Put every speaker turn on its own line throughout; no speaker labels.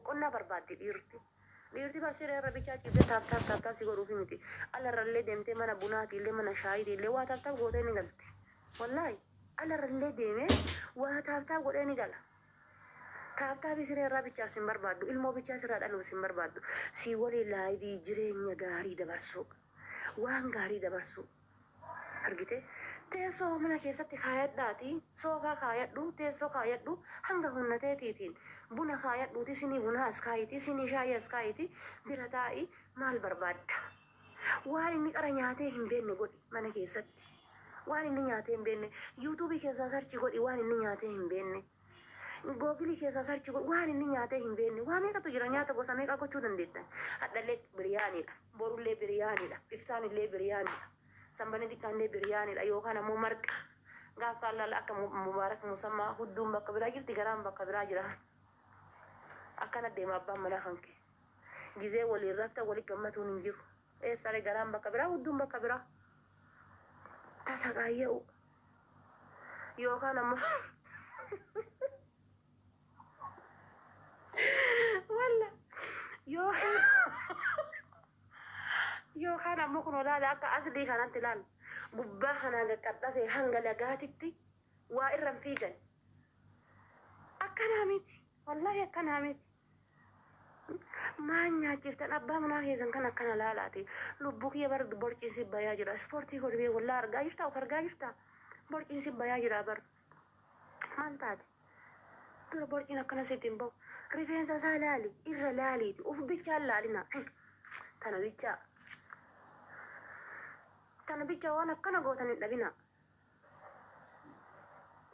boqonnaa barbaadde dhiirti. Dhiirti barsiree irra bichaa ciibdee taaptaap si godhuufi miti. Alarrallee deemtee mana bunaatiillee mana shaayiitiillee waa taaptaap gootee ni galti. Wallaahi alarrallee deemee waa taaptaap godhee ni gala. Taaptaapi siree irraa bichaa sin barbaaddu. Ilmoo bichaa sirraa dhaluuf sin barbaaddu. Si waliin laayivii jireenya gaarii dabarsu. Waan gaarii dabarsu. Argite teessoo mana keessatti kaayadhaati soofaa kaayadhu teessoo kaayadhu hanga humna teetiitiin buna kaayadhuuti sinii buna as kaayiti sinii shaayii as kaayiti bira taa'i maal barbaadda waan inni qara nyaatee hin beekne godhi mana keessatti waan inni nyaatee hin beekne yuutuubii keessaa sarchi godhi waan inni nyaatee hin beekne googilii keessaa sarchi godhi waan inni nyaatee hin beekne waa meeqatu jira nyaata gosa meeqa gochuu dandeettan hadhallee biriyaaniidha borullee biriyaaniidha iftaanillee biriyaaniidha. Sambani dikkaallee biriyaaniidha yookaan ammoo marqa gaaf kaallala akka mubaarak musammaa hudduun bakka biraa jirti garaan bakka biraa jira akkana deema abbaan manaa hanke gizee waliin rafta waliin gammatuun hin jiru eessaalee garaan bakka biraa hudduun bakka biraa tasa qaayya'u yookaan ammoo walla yookaan ammoo kun olaanaa akka aslii kanatti ilaala gubbaa kanaa gaqqadhate hanga lagaatitti waa irraan fiigan akkanaa miti wallaahi akkanaa miti maan nyaachiftan abbaa manaa keessan kan akkana laalaati lubbuu kiyya bar borciinsi bayaa jira ispoortii godhee wallaa argaa jirta of argaa jirta borciinsi bayaa jira bar maan taate dura borciin akkana sitti hin bahu rifeensa isaa laali irra laaliiti uf bichaan laalina tana bichaa. Tana bicha waan akkana gootan hin dhabina.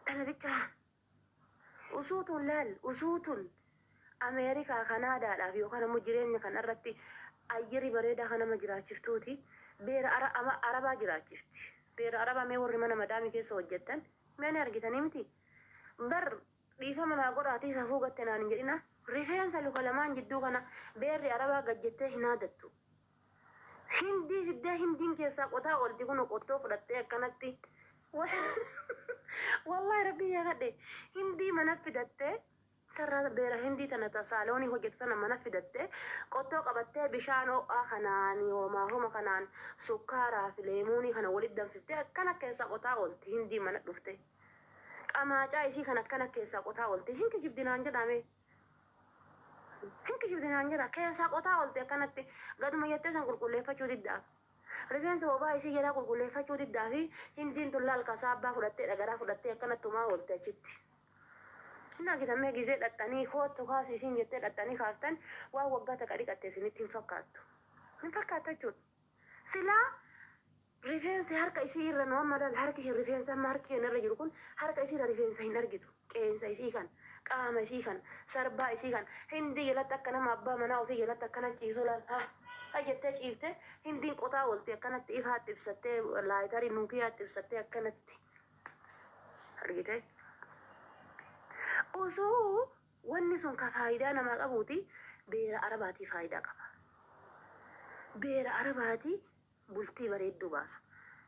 Tana bicha usuutun laal usuutun Ameerikaa Kanaadaadhaaf yookaan ammoo jireenya kan irratti ayyiri bareedaa kan nama jiraachiftuuti beera arabaa jiraachifti. Beera arabaa mee warri mana madaamii keessa hojjettan mee ni argitanii miti. Bar dhiifama naa godhaatii safuu gatte naan hin jedhina rifeensa luka lamaan jidduu kana beerri arabaa gajjettee hin haadattu. Hindi fidee hindiin keessaa qotaa olti kun qottoo fudhattee akkanatti wallahi rabbii yaadde hindii mana fidattee sarara beera hindii tana saaloonii hojjetu sana mana fidattee qottoo qabattee bishaan ho'aa kanaan homa kanaan sukkaaraa fi leemuunii kana walitti danfiftee akkana keessaa qotaa olti hindii mana dhufte qamaacaa isii kan akkana keessaa qotaa olti hinki jibdinaan jedhame. Hinki jibdinaan jira keessaa qotaa olte akkanatti gaduma jettee san qulqulleeffachuu diddaaf. Rifeensa bobaa isii jedhaa qulqulleeffachuu diddaa fi hindiin tullaa halkasaa abbaa fudhattee dhagaraa fudhattee akkanattumaa oolte achitti. Hin argitamee gizee dhaxxanii koottu kaasii isiin jettee dhaxxanii kaaftan waan waggaa takka dhiqattee isinitti hin fakkaattu. Hin fakkaattu jechuudha. Silaa rifeensi harka isii irra nama madal harki rifeensa amma harki irra jiru kun harka isii irra rifeensa hin argitu. Qeensa isii kan qaama isii kan sarbaa isii kan hindi jalatti akka nama abbaa manaa ofii jalatti akkana ciisu laal jettee ciifte hindiin qotaa oolte akkanatti ifaatti ibsattee laayitarii nuukiyaatti ibsattee akkanatti argite. Osoo wanni sun ka faayidaa namaa qabuuti beera arabaatii faayidaa qaba. Beera arabaatii bultii bareedduu baasu.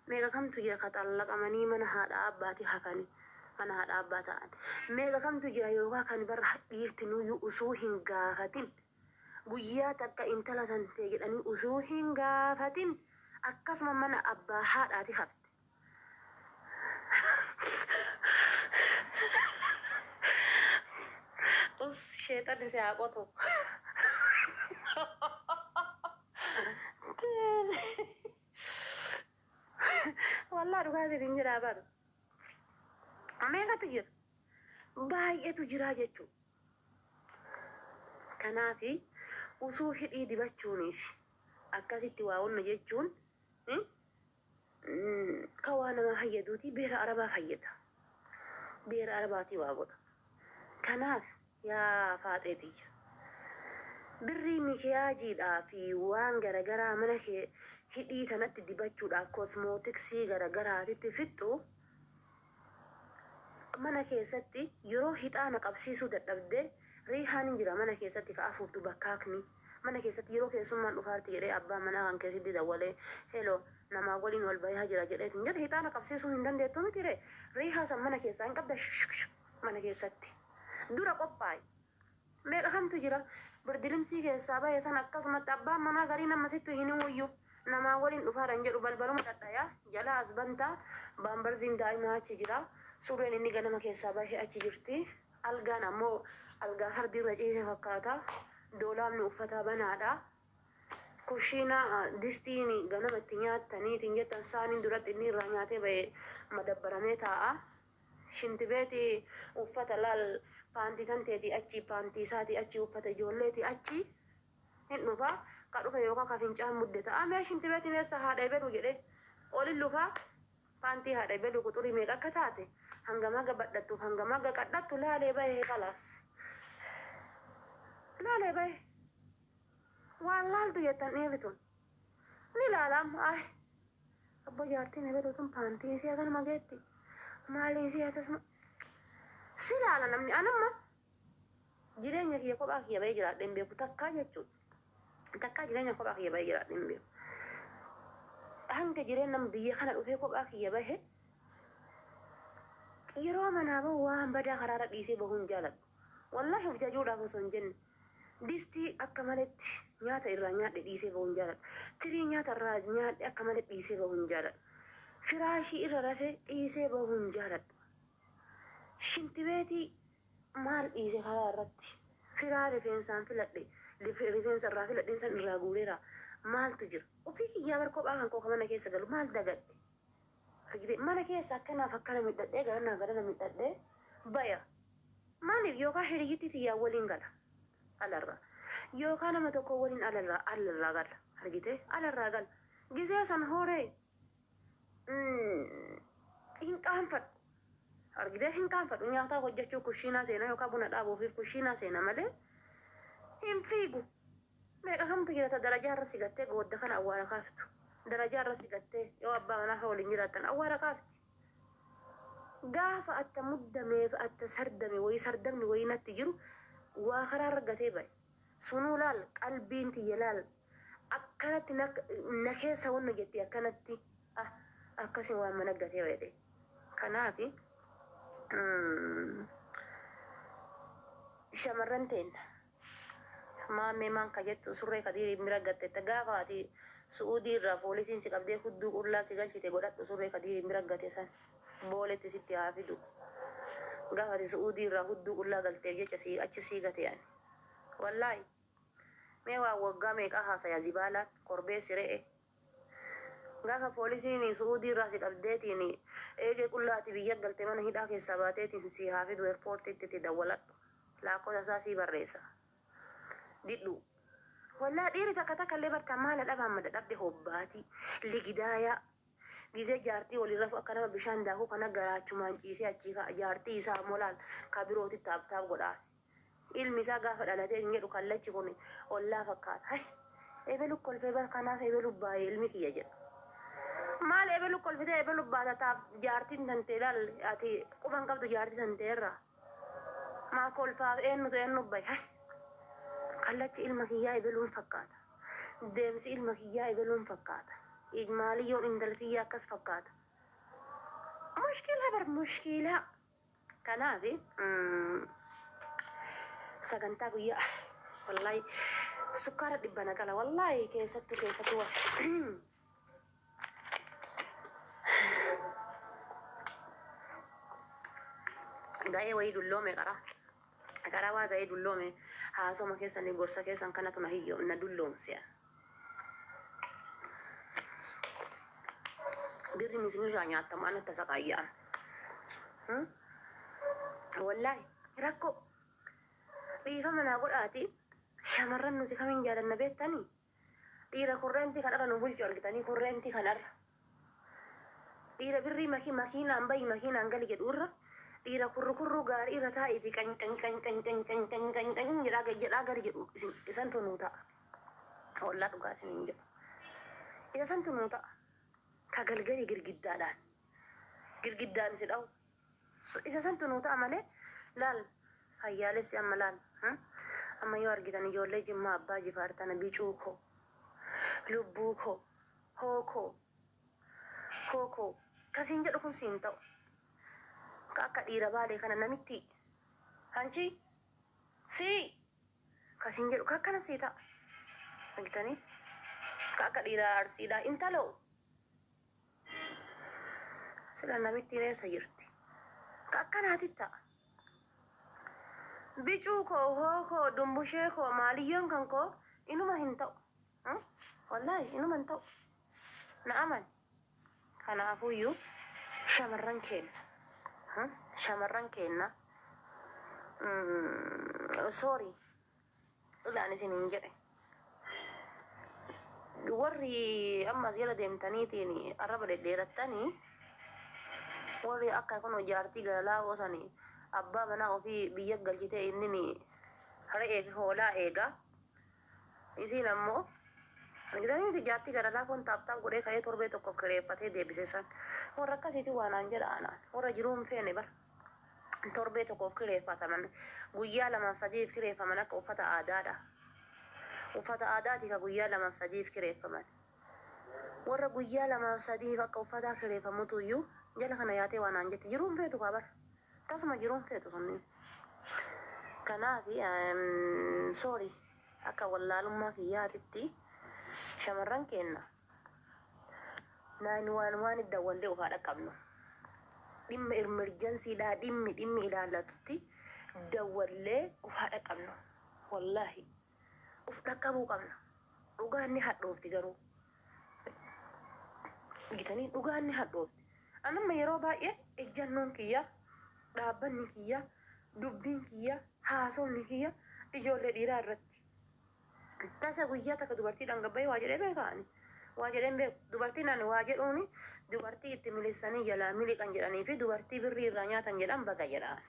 Meeqa kamtu jira ka xallaqamanii mana haadha abbaatii hafanii. Mana haadha abbaa ta'an meeqa kamtu jira yookaan kan barra dhiirti nuyyuu usuu hin gaafatin guyyaa takka intala tantee jedhanii usuu hin gaafatin akkasuma mana abbaa haadhaati hafte. Sheexanni si haa qotu. Wallaa dhugaa sitiin jedhaa baru. Meeqatu jira baay'eetu jira jechuudha. Kanaafi usuu hidhii dibachuuniif akkasitti waa hunna jechuun kan waa nama fayyaduuti beera arabaa fayyada. Beera arabaatii waa godha. Kanaaf yaa faaxeetiyya birrii mikiyaajiidhaa fi waan garagaraa mana kee hidhii kanatti dibachuudhaaf kosmootiksii garagaraatitti fixxu mana keessatti yeroo hixaana qabsiisuu dadhabdee riihaan hin jira mana keessatti ka afuuftu bakkaakni mana keessatti yeroo keessummaan dhufaarti jedhee abbaa manaa kan keessatti dawwalee heloo namaa waliin wal bayaa jira jedheetiin jedhe hixaana qabsiisuu hin dandeettu miti riihaa san mana keessaa hin qabda mana keessatti dura qophaa'i meeqa kamtu jira birdilimsii keessaa bahe san akkasumatti abbaan manaa garii nama sittu hin wayyu namaa waliin dhufaaran jedhu balbaluma dhadhaya jala as bantaa baambarziin daa'imaa achi jira surreen inni ganama keessaa bahe achi jirti algaan ammoo algaa hardiirra ciise fakkaata doolaamni uffataa banaadha kushiina distiin ganama itti nyaattaniitiin jettan saaniin duratti inni irraa nyaatee bahe madabbaramee taa'a shintibeeti uffata laal paantii tanteeti achi paantii isaati achi uffata ijoolleeti achi hin dhufa ka dhufe yookaan ka fincaan mudde ta'a mee shintibeeti meessa haadha ibelu jedhe olin lufa paantii haadha ibelu quxurii meeqa akka taate hangamaa gabadhattuuf hangamaa gaqadhattu laalee bahe kalaas laalee bahe waan laaltu jettan dhiirritun ni laalaam ay abbo jaartiin ibeluutun paantii isii akanuma geetti maalii isii akkasuma si laala namni anamma jireenya kiyya kophaa kiyya bahee jiraadheen beeku takkaa jechuudha takkaa jireenya kophaa kiyya bahee jiraadheen beeku hanga jireenya nama biyya kana dhufee kophaa kiyya bahe yeroo manaa bahu waan badaa karaarra dhiisee bahuun jaaladhu wallaahi of jajuudhaaf osoo hin jenne distii akka maletti nyaata irraa nyaadhe dhiisee bahuun jaaladhu tirii nyaata irraa nyaadhe akka malee dhiisee bahuun jaaladhu firaashii irra rafee dhiisee bahuun jaaladhu shintibeetii maal dhiise karaa irratti firaa rifeensaan filadhe rifeensa irraa filadheen san irraa guureera maaltu jira ofii kiyyaa bar kophaa kan kooka mana keessa galu maal dagadhe argite mana keessa akkanaaf akkana midhadhee garanaa garana midhadhee baya maaliif yookaan hiriyyittii tiyyaa waliin gala alarraa yookaan nama tokko waliin alarraa gala argite alarraa gala gisee san hooree hin qaanfadhu argite hin qaanfadhu nyaataa hojjechuu kushiinaa seenaa yookaan buna dhaabuufiif kushiinaa seena malee hin fiigu meeqa kamtu jirata darajaa irra sigattee goodda kana awwaara kaaftu darajaa irra sigattee yoo abbaa manaa waliin jiraattan awwaara kaafti gaafa atta muddameef atta sardame wayii sardamni wayii natti jiru waa karaa argatee bahe sunuu laal qalbiin tiyya laal akkanatti na keessa wanna jetti akkanatti akkasin waan mana gatee bahe kanaafi shamarran teenna maammee maan ka jettu surree kadiirii mira gattetta gaafa ati su'uudii irraa poolisiin si qabdee hudduu qullaa si galchite godhadhu surree kadiirii mira gatte san booletti sitti haa fidu gaafa ati su'uudii irraa hudduu qullaa galteef jecha achi sii gate ani wallaahi mee waa waggaa meeqaa haasaya zibaalaan korbeessi re'e gaafa poolisiin su'uudii irraa si qabdeetiin eegee qullaati biyya galte mana hidhaa keessaa baateetiin si haa fidu eerpoortiitti itti dawwaladhu lakkoofsa isaa sii barreessa didhu wallaa dhiiri takka illee bartaa maala dhabaan mada dhabde hobbaati ligidaayaa gizee jaartii waliin rafu akka nama bishaan daakuu kana garaachumaan ciisee achii jaartii isaa molaal ka birooti taaptaap godhaa ilmi isaa gaafa dhalatee hin jedhu kallachi kun ollaa fakkaata ebelu kolfee bar kanaaf ebelu baay'ee ilmi kiyya jedha maal ebelu kolfitee ebelu baata taap jaartiin tantee laal ati quban qabdu jaartii tanteerra maa kolfaaf eenyu bahe kallachi ilma kiyyaa ebeluun fakkaata deemsi ilma kiyyaa ebeluun fakkaata maaliyyoon intala kiyyaa akkas fakkaata mushkila bar mushkila kanaafi sagantaa guyyaa wallaahi sukkaara dhibbana qala wallaahi keessattuu ga'ee wayii dulloome karaa waa ga'ee dulloome haasoma keessanii gorsa keessan kanatu na dulloomse birri misinirraa nyaattamu ana tasa qaayyaan wallaahi rakkoo dhiifama naa godhaati shamarran nuti kamiin jaalanna beektanii dhiira kurreentii kanarra nu bulchu argitanii kurreentii kanarra dhiira birrii makiinaan bayi makiinaan gali jedhu irra dhiira kurru gaarii irra taa'eeti qany jedhaa gari jedhu isan tunuu ta'a wallaa dhugaa isiniin jedhu isan tunuu ta'a ka galgalii girgiddaan si dha'u isa san tunuu ta'a malee laal fayyaalessi amma laal amma yoo argitan ijoollee jimmaa abbaa jifaar tana bicuu koo lubbuu koo hookoo kasiin jedhu kun siin ta'u ka akka dhiira baalee kana namitti hanchi sii kasin jedhu kakkana seeta argitanii akka dhiiraa arsiidha intaloo sila namitti reessa jirti kakkanaati ta'a bicuu koo hoo koo dumbushee koo maaliyyoon kan koo inuma hin ta'u wallahi inuma hin ta'u na aman kanaafuyyuu shamarran kenna sorry ilaan isin hin jedhe warri ammas jala deemtaniitiin arraba dhedheerattanii warri akka kun jaartii galalaa osanii abbaa manaa ofii biyya galchitee inni re'ee fi hoolaa eega isiin ammoo argitanii jaartii galalaa kun taaptaan godhee ka'ee torbee tokko kireeffatee deebise san warra akkasiiti waanaan jedha anaan warra jiruun feene bar torbee tokkoof kireeffataman guyyaa lamaaf sadiif kireeffaman akka uffata aadaadha uffata aadaati ka guyyaa lamaaf sadiif kireeffaman warra guyyaa lamaaf sadiif akka uffataa kireeffamutuyyuu jala kana yaatee waanaan jetti jiruun feetu kabar tasuma jiruun feetu sunniin kanaafi sorry akka wallaalummaa kiyyaatitti shamarran kenna waan idda wallee ufaa dhaqqabnu dhimma emergensiidha dhimmi ilaallatutti dawwallee ufaa dhaqqabnu wallahi uf dhaqqabuu qabna dhugaanni hadhoofti garuu gitanii dhugaanni hadhoofti anamma yeroo baay'ee ejjannoon kiyya dhaabbanni kiyya dubbiin kiyya haasofni kiyya ijoollee dhiiraa irratti tasa guyyaa takka dubartiidhaan gabbayee waa jedhee beekaani waa jedheen beeku dubartiin ani waa jedhuuni dubartii itti milissanii jalaa miliqan jedhanii fi dubartii birrii irraa nyaatan jedhan baga jedhaan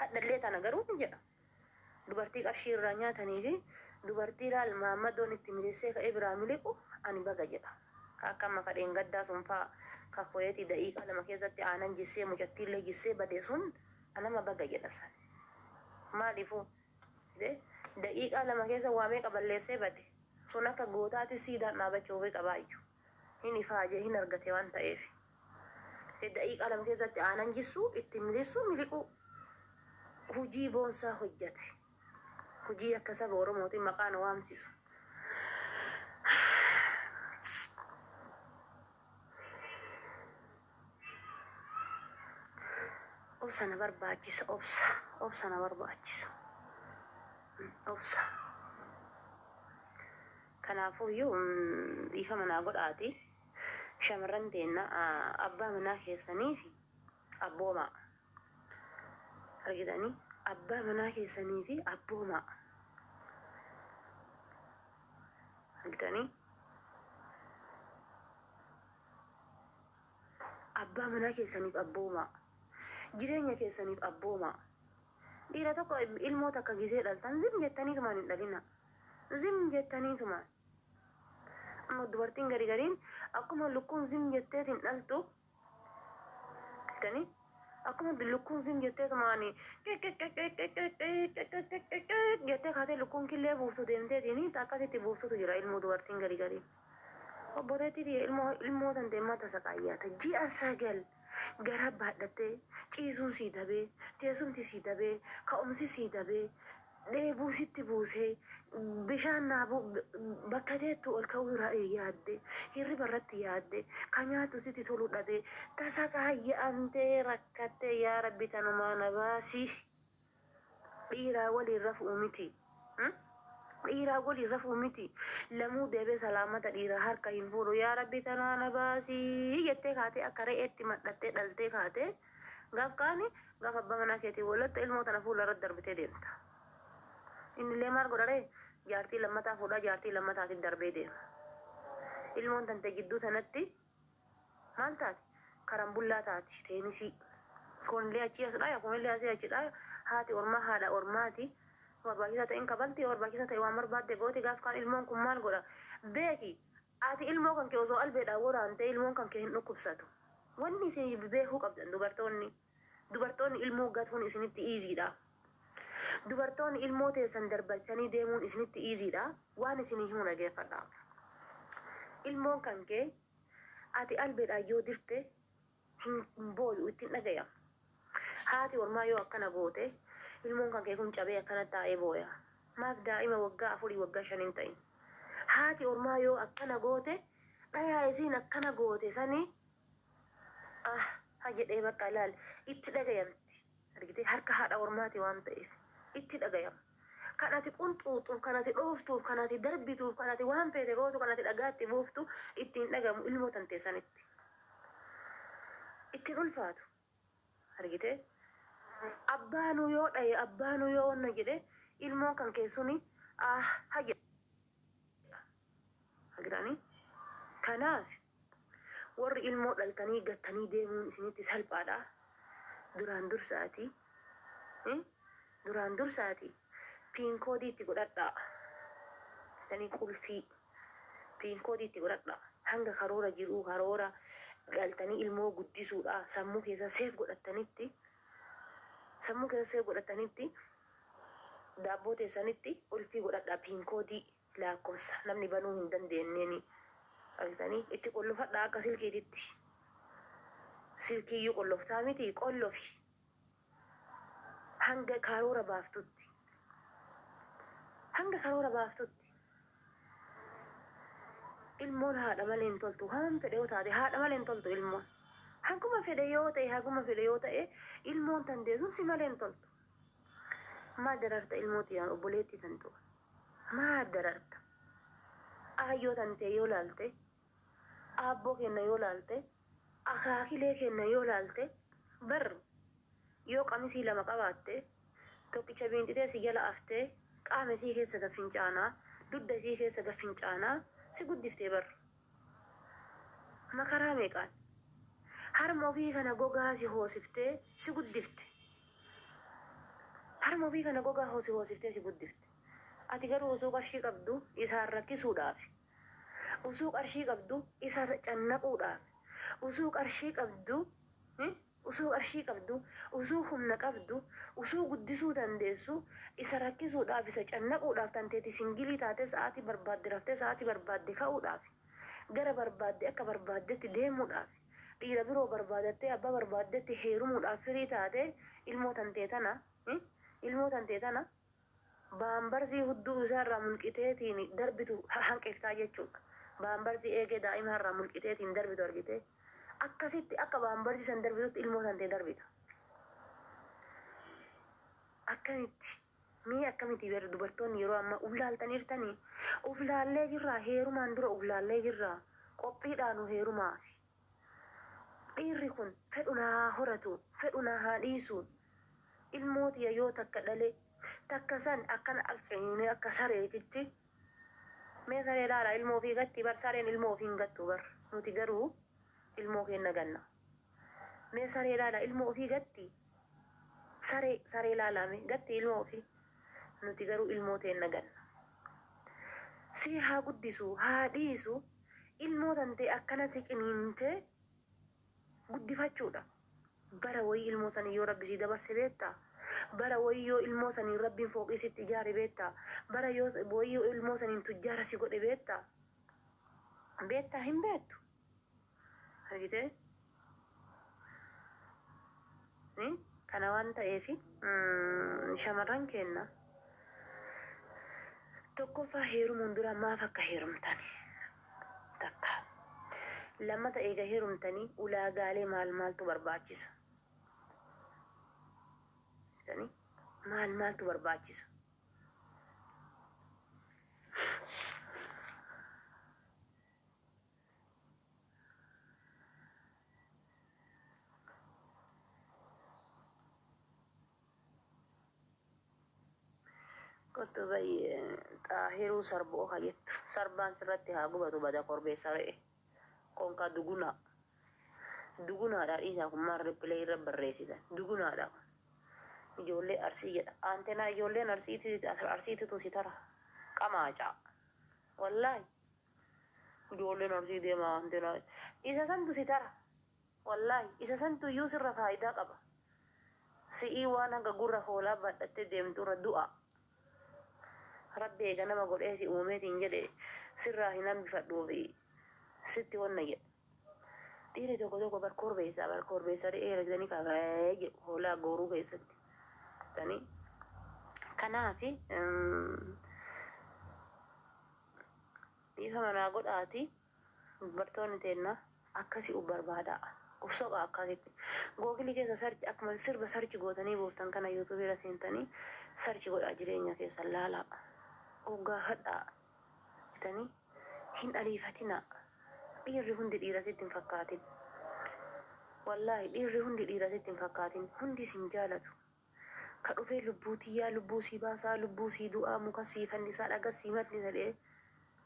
hadhallee tana garuu ni jedha dubartii qarshii irraa nyaatanii fi dubartii laal maammadoon itti milissee ka'ee biraa miliqu ani baga jedha akka amma kadheen gaddaa sun faa kakkoyeeti da'iiqaa lama keessatti aanan jissee mucattiillee jissee badee sun anama baga jedha san maaliifuu da'iiqaa lama keessa waa meeqa balleessee bade sun akka gootaatti siidaan dhaabachuufii qabaayyu hin ifaajee hin argate waan ta'eef da'iiqaa lama keessatti aanan jissuu itti milissuu miliquu hujii boonsaa hojjate hujii akka saba oromootiin maqaan waamsisu obsa na barbaachisa obsa na barbaachisa obsa kanaafuyyuu dhiifa manaa godhaati shamarran teenna abbaa manaa keessanii fi abboomaa argitanii abbaa manaa keessanii fi abboomaa argitanii abbaa manaa keessaniif abboomaa jireenya keessaniif abboomaa dhiira tokko ilmoo takka gisee dhaltan zim jettaniitumaan hin dhalina zim jettaniitumaan amma dubartiin gariin akkuma lukkuun zim jetteetiin dhaltu argitanii akkuma lukkuun zim jetteetumaan jettee kaatee lukkuun killee buuftu deemteetiin akkasitti buuftutu jira ilmoo dubartiin gariin obboleettii ilmoo dandeemmaa tasa qaayyaata ji'a 9 gara baadhattee ciisuun sii dabee teessumti sii dabee ka'umsi sii dabee dheebuu sitti buusee bishaan naabuu bakka teettu ol ka'uu yaadde hirriba irratti yaadde kan nyaatu sitti tolu dhabee tasa qaayya'amtee rakkattee yaa rabbi tanumaa na baasii dhiiraa waliin rafuu miti dhiiraa waliin rafuu miti lamuu deebee salaamata dhiiraa harka hin fuudhu yaa rabbi tanaa na baasii jettee kaatee akka re'eetti madhattee dhaltee kaatee gaaf kaani gaaf abbaa manaa keetii walitti ilmoo tana fuula irratti darbitee deemta. Innillee maal godharee jaartii lammataa fuudhaa jaartii lammataatiin darbee deema. Ilmoon tante gidduu tanatti maal taati? Karambullaa taati teenisii. Kunillee achi asidhaa kunillee asii achidhaa haati ormaa haadha ormaati. Barbaachisa ta'in kabalti barbaachisa ta'e waan barbaadde gooti gaaf kaan ilmoon kun maal godha beeki ati ilmoo kan kee osoo albeedhaa waraantee ilmoon kan kee hin dhukkubsatu wanni isin beekuu qabdan dubartoonni ilmoo gatuun isinitti iiziidha dubartoonni ilmoo teessan darbatanii deemuun isinitti iiziidha waan isinii himu dhageeffadha ilmoon kan kee ati albeedhaa yoo dirte hin booyu ittiin dhagayama haati ormaa yoo akkana goote ilmoon kan kee kun cabee akkana taa'ee booya maaf daa'ima waggaa 4 waggaa 5 hin ta'in haati ormaa yoo akkana goote dhayaa isiin akkana goote sanii ha jedhee bakka ilaal itti dhagayamti argite harka haadha ormaati waan ta'eef itti dhagayama kanati qunxuuxuuf kanati dhooftuuf kanati darbituuf kanati waan feete gootu kanati dhagaatti buuftu ittiin dhagamu ilmoo tantee sanitti ittiin ulfaatu argite abbaanuu yoo dhaye abbaanuu yoo onna jedhe ilmoon kan keessuni ha jedha argitanii kanaaf warri ilmoo dhaltanii gattanii deemuun isinitti salphaadha duraan dursaati piinkoodii itti godhadhaa tanii qulfii piinkoodii itti godhadhaa hanga karoora jiruu karoora dhaltanii ilmoo guddisuudha sammuu keessa seef godhatanitti daabboo teessanitti qulfii godhadhaa piinkoodii lakkoofsa namni banuu hin dandeenyeeni argitanii itti qollofadhaa akka silkiititti silkiiyyuu qolloftaa miti qollofi hanga karoora baaftutti ilmoon haadha malee hin toltu waan fedhe yoo taate haadha malee hin toltu ilmoon hanguma fedhe yoo ta'e ilmoon tanteessuun si malee hin toltu maa dararta ilmooti yaa obboleetti tantu maa dararta aayyoo tantee yoo laalte aabboo kenna yoo laalte akaakilee kenna yoo laalte bar yoo qamisii lama qabaatte tokkicha biintitee si jala aftee qaama isii keessa gaffincaanaa dudda isii keessa gaffincaanaa si guddiftee bar makaraa meeqaan harma ofii kana gogaa si hoosiftee si guddifte harma ofii kana gogaa hoosiftee si guddifte ati garuu osoo qarshii qabdu isaan rakkisuudhaaf osoo qarshii qabdu isa cannaquudhaaf osoo qarshii qabdu osoo humna qabdu osoo guddisuu dandeessu isa rakkisuudhaaf isa cannaquudhaaf tanteeti singilii taate sa'aatii barbaadde raftee sa'aatii barbaadde ka'uudhaaf gara barbaadde akka barbaaddetti deemuudhaaf dhiira biroo barbaadattee abbaa barbaaddetti heerumuudhaaf firii taate ilmoo tantee tana baambarzii hudduu isaarraa mulqiteetiin darbitu hanqiftaa jechuudha baambarzii eegee daa'imaarraa mulqiteetiin darbitu argite akkasitti akka baambarzii san darbitutti ilmoo tantee darbita akkamitti beeru dubartoonni yeroo amma uflaaltaniirtanii uflaallee jirraa heerumaan dura uflaallee jirraa qophiidhaanu heerumaafi dhiirri kun fedhunaa horatu fedhunaa haa dhiisuun ilmootiya yoo takka dhale takka san akkana alfeenee akka sareetitti mee saree laala ilmoo ofii gatti bar sareen ilmoo ofii hin gattu bar nuti garuu ilmoo kenna ganna mee saree laala ilmoo ofii gatti saree laalame gatti ilmoo ofii nuti garuu ilmoo teenna ganna si haa guddisu haa dhiisu ilmoo tantee akkanatti qiniintee guddifachuudha bara wayii ilmoo sanii yoo rabbi sii dabarse beektaa bara wayii yoo ilmoo sanii rabbiin fooqii sitti ijaare beektaa bara wayii yoo ilmoo saniin tujjaara si godhe beektaa hin beektu argitee kana waan ta'eef shamarran kenna tokkoffaa heerumuun dura maaf akka heerumtani takka lammata eega heerumtanii ulaagaalee maaltu barbaachisa maaltu barbaachisa kottu baay'ee xaahiruu sarboo kajettu sarbaan sirratti haa gubatu bada korbeessa re'e konkaa dugunaadha dhiisaa kun maal rippilee irra barreessitan dugunaadha ijoollee arsii jedha aantenaa ijoolleen arsiititu si tara qamaacaa wallaahi ijoolleen arsii deemaa aantenaa isa santu si tara wallaahi isa santu iyyuu sirra faayidaa qaba si'ii waan hanga gurra hoolaa badhattee deemturra du'a rabbi eega nama godhee si uumeetiin jedhe sirraa hin hambifadhuufi sitti wanna jedhe dhiirri tokko barkorbeessa re'ee argitanii kaafee jedhu hoolaa gooruu keessatti tanii kanaafi dhiifa manaa godhaati dubartoonni teenna akkasi uf barbaada uf soqa akkasitti googilii keessa sarchi akkuma sirba sarchi gootanii buuftan kana yuutuubiirra seentanii sarchi godhaa jireenya keessa laalaa uf gaafadhaa bitanii hin ariifatina dhiirri hundi dhiira sitti hin fakkaatin wallaahi dhiirri hundi dhiira sitti hin fakkaatin hundi sin jaalatu ka dhufee lubbuu tiyyaa lubbuu sii baasaa lubbuu sii du'aa muka sii fannisaa dhagasii matnisa dhee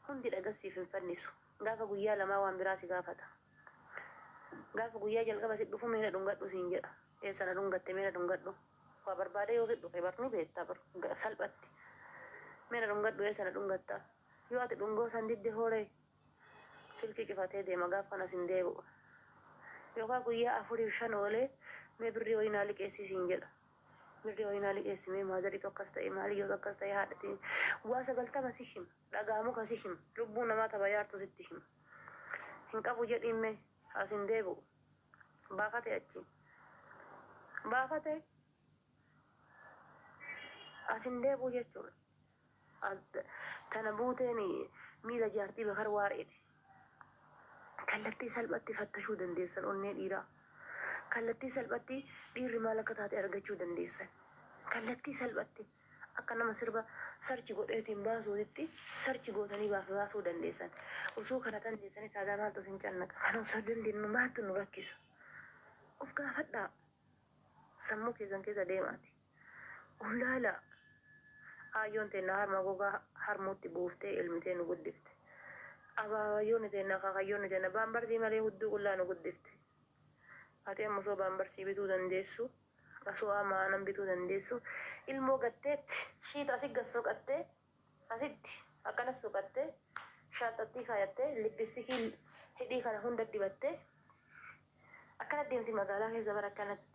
hundi dhagasiif hin fannisu gaafa guyyaa lamaa waan biraa si gaafata gaafa guyyaa jalqaba si dhufu meena dhungadhu siin jedha eessana dhungatte meena dhungadhu waa barbaade yoo si dhufe barni beektaa salphatti meena dhungadhu eessana dhungatta yoo ati dhungoo san didde hooree silkii cifatee deema gaafa kanas hin deebi'u yookaan guyyaa 4-5 oolee mee birrii wayinaa liqeessii siin jedha birrii wayinaa liqeessimee maazarii tokkas ta'e maaliyyoo tokkas ta'e haadhatiin waa 90 si hima dhagaamu kasi hima lubbuu namaa tapha yaartu sitti hima hin qabu jedhimme as hin deebi'u baafate achi baafate as hin deebi'u jechuudha tana buuteen miila jaartii bakar waareeti kallattii salphatti fattashuu dandeessan onnee dhiiraa kallattii salphatti dhiirri maal akka taate argachuu dandeessan kallattii salphatti akka nama sirba sarchi godheetiin baasuutti sarchi gootanii baasuu dandeessan osoo kana dandeessanii taadaa maaltu sin cannaqa kana osoo dandeenyu maaltu nu rakkisa uf gaafadhaa sammuu keessan keessa deemaati uf laala ayyoon teenna harma gogaa harmuutti buuftee ilmitee nu guddifte abaayyoon teenna kakayyoon teenna baambarsii malee hudduu qullaa nu guddifte ati amma osoo baambarsii bituu dandeessu osoo amaanan bituu dandeessu ilmoo gatteetti shiita asi gassoqattee asitti akkanas soqattee shaaxattii kaayattee lippistikii hidhii kana hunda dibattee akkana deemti magaalaa keessa bara akkanatti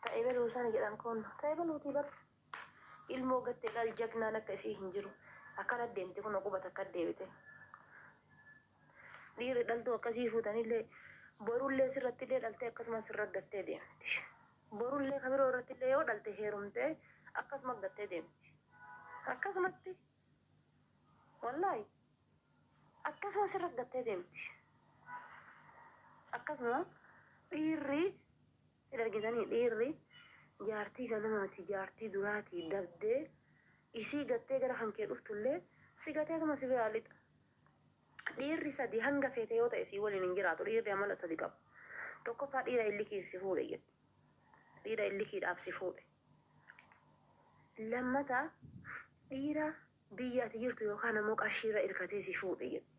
ta'ee baluu isaan jedhan kun ta'ee baluutii bar ilmoo gattee dhaal jagnaan akka isii hin jiru akkana deemti kun qubata akka deebite dhiirri dhaltuu akkasii fuutanillee borullee sirrattillee dhaltee akkasumas sirrat gattee deemti borullee kabiroo irrattillee yoo dhalte heerumtee akkasuma gattee deemti akkasumatti wallaahi akkasuma sirrat gattee deemti akkasuma dhiirri argitanii dhiirri jaartii ganamaati jaartii duraati dabdee isii gattee gara hankee dhuftullee si gateetuma si biraa lixa dhiirri sadi hanga feete yoo ta'e si waliin hin jiraatu dhiirri amala sadi qabu tokkoffaa dhiira illikii si fuudhe jedhu dhiira illikiidhaaf si fuudhe lammata dhiira biyya ati jirtu yookaan ammoo qarshiirra irkatee si fuudhe jedhu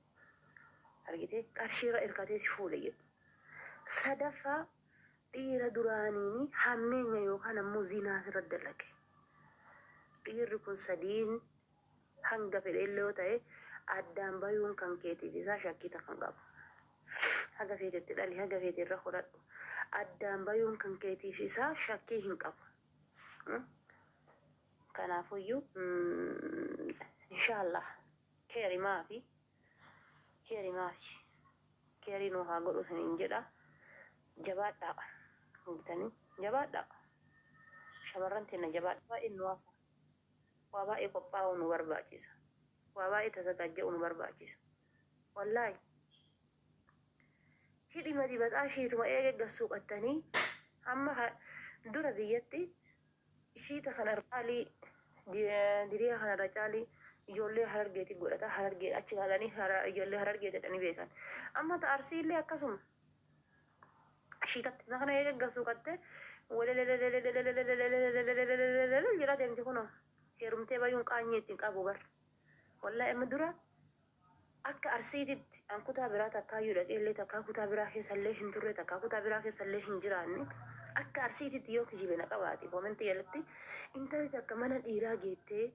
argitee qarshiirra irkatee si fuudhe jedhu sadaffaa dhiira duraaniini hammeenya yookaan ammoo zinaa irra dalage dhiirri kun sadiin hanga fedheellee yoo ta'e addaan bayuun kan keetiif isaa shakkita kan qabu haga feetetti dhali haga feete irra hodhadhu addaan bayuun kan keetiif isaa shakkii hin qabu kanaafuyyuu inshaallah keerimaafi keerii nuu haa godhu saniin jedha jabaadhaa bitanii jabaadhaa shamarran teenna jabaadhaa baay'ee nu hafa waa baay'ee qophaa'uu nu barbaachisa waa baay'ee tasagaajja'uu nu barbaachisa wallaahi hidhima dibataa shiituma eeggassuu qattanii amma dura biyyatti shiita kanarra caalii diriyaa kanarra caalii ijoollee harargeetti godhata harargee achi kaasanii ijoollee harargee jedhanii beekan amma ta'arsiillee akkasuma shiitatti kana eeggassuu qatte jira deemti kunoo heerumtee bayuun qaanyee ittiin qabu bar wallaahi amma dura akka arsiititti an kutaa biraa takkaayyuu dhaqeellee takkaa kutaa biraa keessallee hin turre takkaa kutaa biraa keessallee hin jiraanne akka arsiititti yoo kijibe na qabaati koomenti jalatti intalli takka mana dhiiraa geettee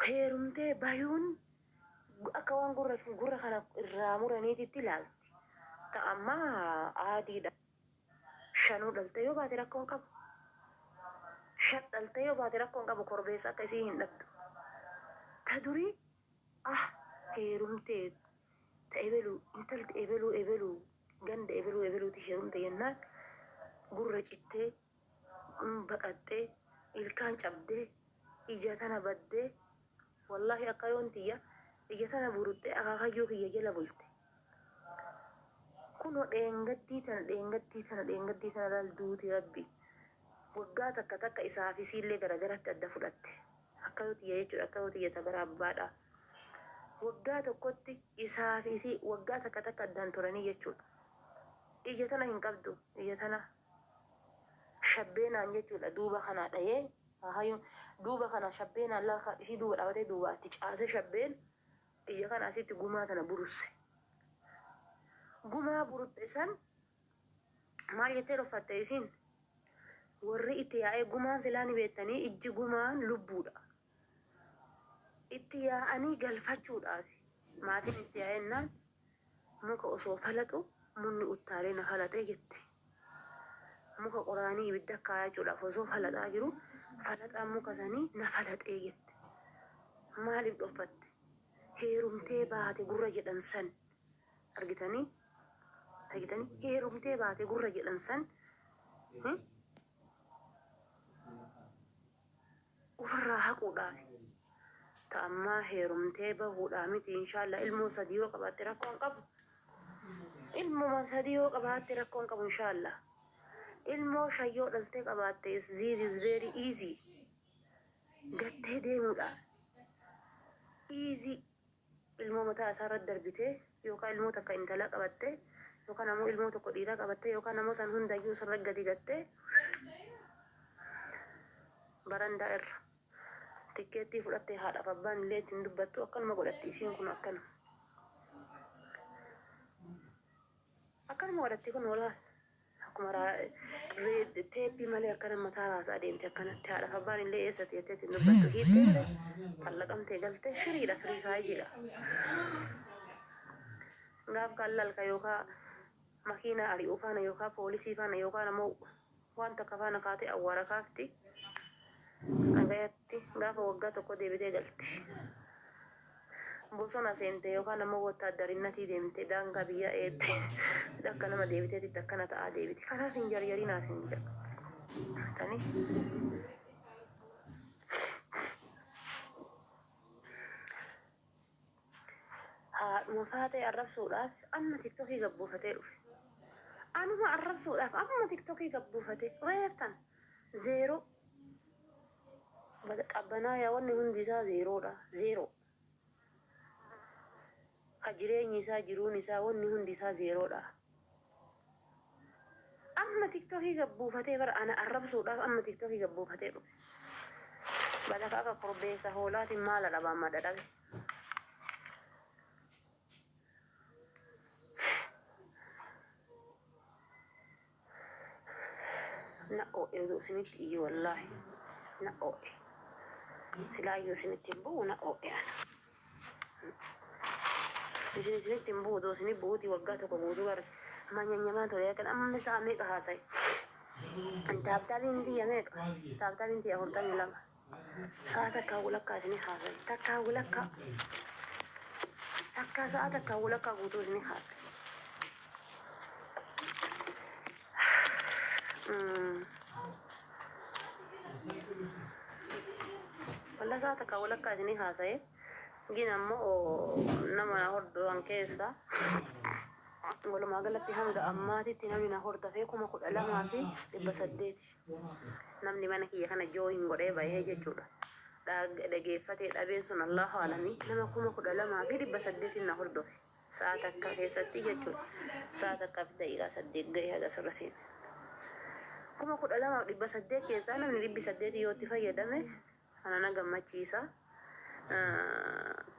heerumtee bayuun akka waan gurra kana irraa muraniititti ilaalti ta'ammaa aadiidha shanuu dhalte yoo baate rakkoon qabu dhalte yoo baate rakkoon qabu korbeessa akka isii hin dhattu ta durii heerumtee ta ebeluu intalti ebeluu ganda ebeluuti heerumte jennaan gurra cittee baqattee ilkaan cabdee ija tana baddee wallahi akka yoon tiyya ija tana buruttee akaakayyoo kiyya jala bulte kunoo dheengaddii tana laal duuti rabbi waggaa takka isaa fi siillee garagaratti adda fudhatte akka yoo tiyya jechuudha akka yoo tiyya tagara abbaadha waggaa tokkotti isaa fi isii waggaa takka addaan turanii jechuudha ija tana hin qabdu ija tana shabbeenaan jechuudha duuba kanaa dhayee hayyuun duuba kana shabbeenaan lafa isii duuba dhabatee duubaatti caase shabbeen ija kana asitti gumaa tana burusse gumaa burutte san maal jettee dhoffatte isiin warri itti yaa'ee gumaan silaa ni beektanii ijji gumaan lubbuudha itti yaa'anii galfachuudhaaf maatiin itti yaa'ennaan muka osoo falaxu munni uttaalee na falaxee jette muka qoraanii ibidda kaayachuudhaaf osoo falaxaa jiru falaxaan muka sanii na falaxee jette maaliif dhoffatte heerumtee baate gurra jedhan san argitanii heerumtee baate gurra jedhan san ofirraa haquudhaaf ta'ammaa heerumtee bahuudhaa miti inshaallah ilmoo sadii yoo qabaatte rakkoon qabu ilmoo sadii yoo qabaatte rakkoon qabu inshaallah ilmoo shayyoo dhaltee qabaatte this is very easy gattee deemuudhaaf easy ilmoo mataa isaarra darbitee yookaan ilmoo takka intala qabatte yookaan ammoo ilmoo tokko dhiiraa qabatte yookaan ammoo san hundayyuu sarra gadi gattee barandaa irra tikkeettii fudhattee haadhaaf abbaan illee ittiin dubbattu akkanuma godhatti isiin kun akkanuma godhatti kun walaa akkuma teeppii malee akkana mataa raasaa deemte akkanatti haadhaaf abbaan illee eessatti jettee ittiin dubbattu hiittee tallaqamtee galtee firiidha firii saayiziidha gaaf kallalka yookaan makiina ari'uu faana yookaan poolisii faana yookaan ammoo waan takka faana kaatee awwaara kaafti agayatti gaafa waggaa tokko deebitee galti bosona seente yookaan ammoo wotaaddarinnatii deemte daangaa biyya eebbe akka nama deebiteetti akkana ta'aa deebiti kanaaf hin jarjarinaa sin jedhu tani haadhuma faatee arrabsuudhaaf amma tiktokii gabbuufatee dhufe anuma arrabsuudhaaf amma tiktokii gabbuufatee reeftan zeeroo qabbanaa yaa wanni hundi isaa zeeroodha zeeroo ka jireenyi isaa jiruun isaa wanni hundi isaa zeeroodha amma tiktokii gabbuufatee bara ana arrabsuudhaaf amma tiktokii gabbuufatee dhufe balakaa akka korbeessa hoolaatiin maala dhabaan madadhabe na'o'e oduu isinitti iyyi wallaahi na'o'e silaayyuu isinitti hin bu'u na'o'e ana isinitti hin bu'u oduu isinii bu'uuti waggaa tokko guutuu bara manyanyamaa tole kan amma isaa meeqa haasaye taabtaabiin tiyya meeqa taabtaabiin tiyya 42 sa'a takkaa walakkaa isinii haasaye takkaa walakkaa sa'a takkaa walakkaa guutuu isinii haasaye walla saa takka walakkaa isinii haasaye gina ammoo nama na hordofan keessa walumaa galatti hanga ammaatitti namni na hordofee 12,800 namni mana kiyya kana jooyin godhee bahee jechuudha dhageeffatee dhabeen sun allahu alamii nama 12,800 na hordofe saa takka keessatti jechuudha saa takka fi daqiiqaa 8 gahee haga sirra seene 12,800 keessaa namni 800 yoo itti fayyadame ana na gammachiisa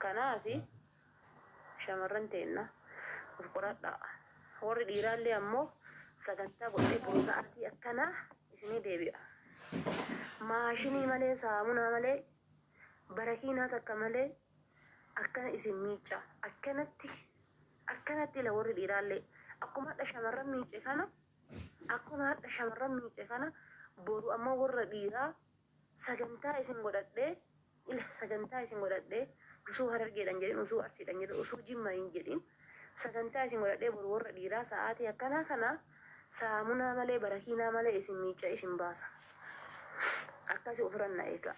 kanaafi shamarran teenna of qoradhaa warri dhiiraallee ammoo sagantaa godhee sa'aatii akkanaa isinii deebi'a maashinii malee saamunaa malee barakiinaa takka malee akkana isin miicca akkanatti la warri dhiiraallee akkuma hadha shamarran miice kana boru ammoo warra dhiiraa sagantaa isin godhadhee usuu harargeedhan jedhin usuu arsiidhan jedhin usuu jimma hin jedhin sagantaa isin godhadhee boru warra dhiiraa sa'aatii akkanaa kana saamunaa malee barakiinaa malee isin miicca isin baasa akkasi ofirranna eega.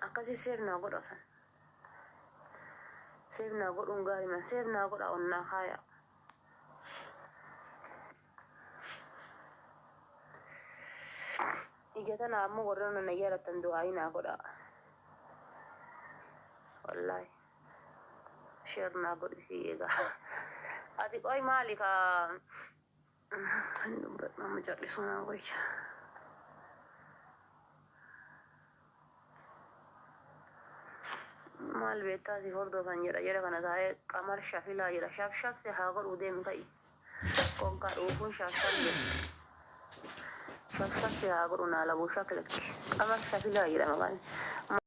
Akkasi seefnaa godha san. Seefnaa godhuun gaariidha. Seefnaa godha onnaa kaaya. Ija tana ammoo warra na yaalatan du'aayinaa godha. Wallahi. Sheernaa godhisi eegaa. Ati qoy maali ka nama jallisuunaa wayya. Maal beektaa si hordofan jedha kana taa'ee qamar shafilaa jedha. Shafshafsi haa godhuu deemu ta'i. Konkaa dhuufuun shafshalle. Shafshafsi haa godhu naa labuu shakilatti. Qamar shafilaa jedha maqaan.